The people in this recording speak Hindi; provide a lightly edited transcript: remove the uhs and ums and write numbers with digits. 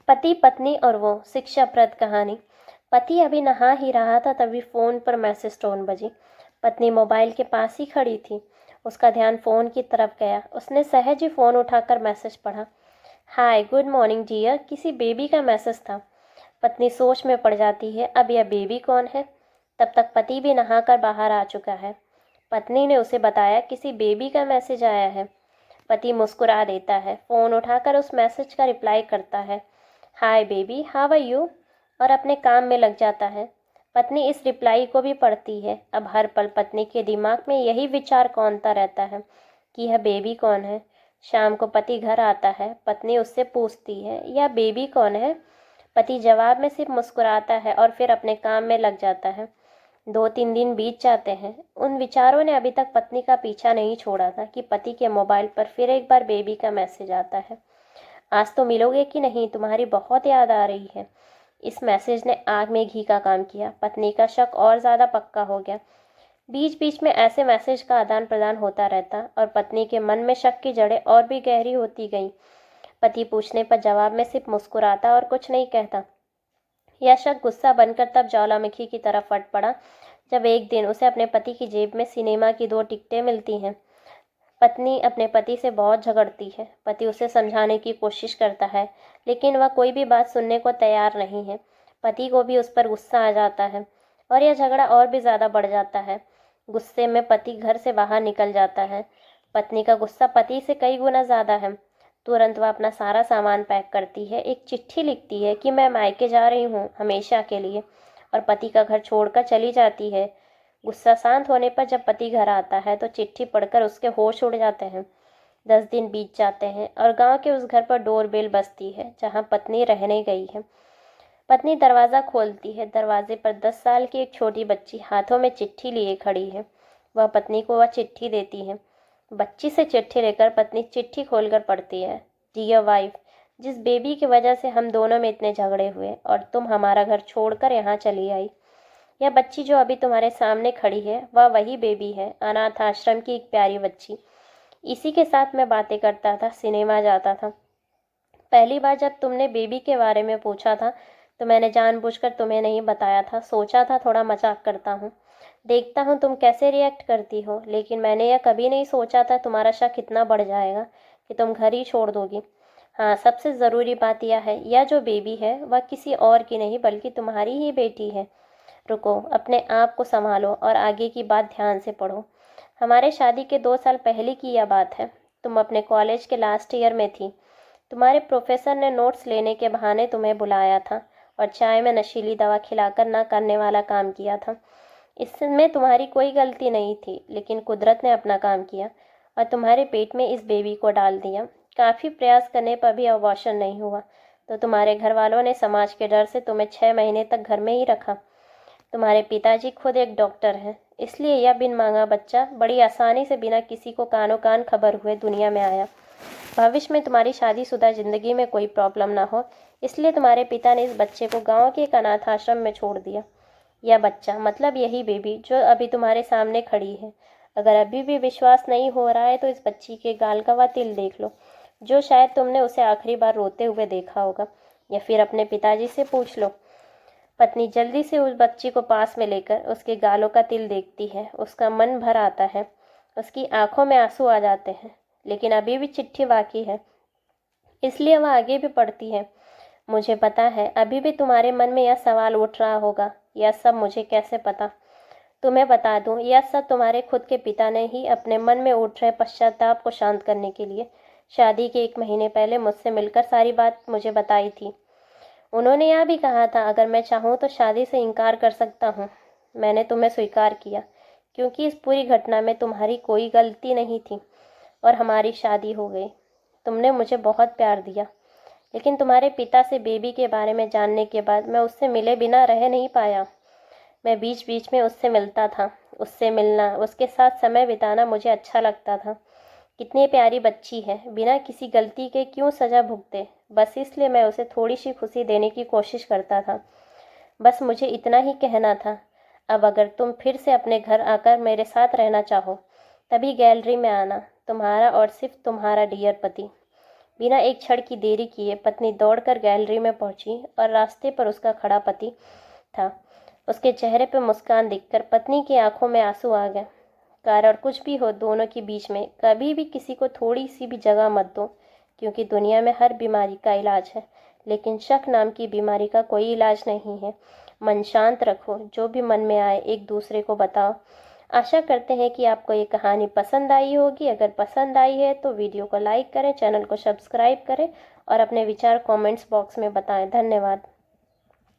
पति पत्नी और वो शिक्षाप्रद कहानी। पति अभी नहा ही रहा था तभी फ़ोन पर मैसेज टोन बजी। पत्नी मोबाइल के पास ही खड़ी थी। उसका ध्यान फ़ोन की तरफ गया। उसने सहज ही फ़ोन उठाकर मैसेज पढ़ा। Hi good morning dear. किसी बेबी का मैसेज था। पत्नी सोच में पड़ जाती है, अब यह बेबी कौन है। तब तक पति भी नहाकर बाहर आ चुका है। पत्नी ने उसे बताया किसी बेबी का मैसेज आया है। पति मुस्कुरा देता है, फ़ोन उठाकर उस मैसेज का रिप्लाई करता है, hi baby how are you, और अपने काम में लग जाता है। पत्नी इस रिप्लाई को भी पढ़ती है। अब हर पल पत्नी के दिमाग में यही विचार कौंधता रहता है कि यह बेबी कौन है। शाम को पति घर आता है। पत्नी उससे पूछती है, यह बेबी कौन है। पति जवाब में सिर्फ मुस्कुराता है और फिर अपने काम में लग जाता है। 2-3 दिन बीत जाते हैं। उन विचारों ने अभी तक पत्नी का पीछा नहीं छोड़ा था कि पति के मोबाइल पर फिर एक बार बेबी का मैसेज आता है। आज तो मिलोगे कि नहीं, तुम्हारी बहुत याद आ रही है। इस मैसेज ने आग में घी का काम किया। पत्नी का शक और ज़्यादा पक्का हो गया। बीच बीच में ऐसे मैसेज का आदान प्रदान होता रहता और पत्नी के मन में शक की जड़ें और भी गहरी होती गईं। पति पूछने पर जवाब में सिर्फ मुस्कुराता और कुछ नहीं कहता। यह शक गुस्सा बनकर तब ज्वालामुखी की तरफ फट पड़ा जब एक दिन उसे अपने पति की जेब में सिनेमा की 2 टिकटें मिलती हैं। पत्नी अपने पति से बहुत झगड़ती है। पति उसे समझाने की कोशिश करता है, लेकिन वह कोई भी बात सुनने को तैयार नहीं है। पति को भी उस पर गुस्सा आ जाता है और यह झगड़ा और भी ज़्यादा बढ़ जाता है। गुस्से में पति घर से बाहर निकल जाता है। पत्नी का गुस्सा पति से कई गुना ज़्यादा है। तुरंत वह अपना सारा सामान पैक करती है, एक चिट्ठी लिखती है कि मैं मायके जा रही हूँ हमेशा के लिए, और पति का घर छोड़कर चली जाती है। गुस्सा शांत होने पर जब पति घर आता है तो चिट्ठी पढ़कर उसके होश उड़ जाते हैं। 10 दिन बीत जाते हैं और गांव के उस घर पर डोरबेल बजती है जहां पत्नी रहने गई है। पत्नी दरवाज़ा खोलती है। दरवाजे पर 10 साल की एक छोटी बच्ची हाथों में चिट्ठी लिए खड़ी है। वह पत्नी को वह चिट्ठी देती है। बच्ची से चिट्ठी लेकर पत्नी चिट्ठी खोलकर पढ़ती है, डियर वाइफ, जिस बेबी की वजह से हम दोनों में इतने झगड़े हुए और तुम हमारा घर छोड़कर यहाँ चली आई। यह बच्ची जो अभी तुम्हारे सामने खड़ी है वह वही बेबी है, अनाथ आश्रम की एक प्यारी बच्ची। इसी के साथ मैं बातें करता था, सिनेमा जाता था। पहली बार जब तुमने बेबी के बारे में पूछा था तो मैंने जानबूझकर तुम्हें नहीं बताया था। सोचा था थोड़ा मजाक करता हूँ, देखता हूँ तुम कैसे रिएक्ट करती हो। लेकिन मैंने यह कभी नहीं सोचा था तुम्हारा शक इतना बढ़ जाएगा कि तुम घर ही छोड़ दोगी। हाँ, सबसे ज़रूरी बात यह है, यह जो बेबी है वह किसी और की नहीं बल्कि तुम्हारी ही बेटी है। रुको, अपने आप को संभालो और आगे की बात ध्यान से पढ़ो। हमारे शादी के 2 साल पहले की यह बात है। तुम अपने कॉलेज के लास्ट ईयर में थी। तुम्हारे प्रोफेसर ने नोट्स लेने के बहाने तुम्हें बुलाया था और चाय में नशीली दवा खिलाकर ना करने वाला काम किया था। इसमें तुम्हारी कोई गलती नहीं थी, लेकिन कुदरत ने अपना काम किया और तुम्हारे पेट में इस बेबी को डाल दिया। काफ़ी प्रयास करने पर भी अबॉर्शन नहीं हुआ तो तुम्हारे घर वालों ने समाज के डर से तुम्हें 6 महीने तक घर में ही रखा। तुम्हारे पिताजी खुद एक डॉक्टर हैं, इसलिए यह बिन मांगा बच्चा बड़ी आसानी से बिना किसी को कानो कान खबर हुए दुनिया में आया। भविष्य में तुम्हारी शादीशुदा जिंदगी में कोई प्रॉब्लम ना हो, इसलिए तुम्हारे पिता ने इस बच्चे को गांव के एक अनाथ आश्रम में छोड़ दिया। यह बच्चा मतलब यही बेबी जो अभी तुम्हारे सामने खड़ी है। अगर अभी भी विश्वास नहीं हो रहा है तो इस बच्ची के गाल का वह तिल देख लो, जो शायद तुमने उसे आखिरी बार रोते हुए देखा होगा, या फिर अपने पिताजी से पूछ लो। पत्नी जल्दी से उस बच्ची को पास में लेकर उसके गालों का तिल देखती है। उसका मन भर आता है, उसकी आंखों में आंसू आ जाते हैं, लेकिन अभी भी चिट्ठी बाकी है, इसलिए वह आगे भी पढ़ती है। मुझे पता है अभी भी तुम्हारे मन में यह सवाल उठ रहा होगा, यह सब मुझे कैसे पता। तुम्हें बता दूं, यह सब तुम्हारे खुद के पिता ने ही अपने मन में उठ रहे पश्चाताप को शांत करने के लिए शादी के 1 महीने पहले मुझसे मिलकर सारी बात मुझे बताई थी। उन्होंने यह भी कहा था अगर मैं चाहूँ तो शादी से इनकार कर सकता हूँ। मैंने तुम्हें स्वीकार किया क्योंकि इस पूरी घटना में तुम्हारी कोई गलती नहीं थी और हमारी शादी हो गई। तुमने मुझे बहुत प्यार दिया, लेकिन तुम्हारे पिता से बेबी के बारे में जानने के बाद मैं उससे मिले बिना रह नहीं पाया। मैं बीच बीच में उससे मिलता था। उससे मिलना, उसके साथ समय बिताना मुझे अच्छा लगता था। कितनी प्यारी बच्ची है, बिना किसी गलती के क्यों सज़ा भुगते। बस इसलिए मैं उसे थोड़ी सी खुशी देने की कोशिश करता था। बस मुझे इतना ही कहना था। अब अगर तुम फिर से अपने घर आकर मेरे साथ रहना चाहो, तभी गैलरी में आना। तुम्हारा और सिर्फ तुम्हारा डियर पति। बिना एक क्षण की देरी किए पत्नी दौड़कर गैलरी में पहुंची और रास्ते पर उसका खड़ा पति था। उसके चेहरे पर मुस्कान देखकर पत्नी की आंखों में आंसू आ गए। कारण कुछ भी हो, दोनों के बीच में कभी भी किसी को थोड़ी सी भी जगह मत दो, क्योंकि दुनिया में हर बीमारी का इलाज है, लेकिन शक नाम की बीमारी का कोई इलाज नहीं है। मन शांत रखो, जो भी मन में आए एक दूसरे को बताओ। आशा करते हैं कि आपको ये कहानी पसंद आई होगी। अगर पसंद आई है तो वीडियो को लाइक करें, चैनल को सब्सक्राइब करें और अपने विचार कमेंट्स बॉक्स में बताएं। धन्यवाद।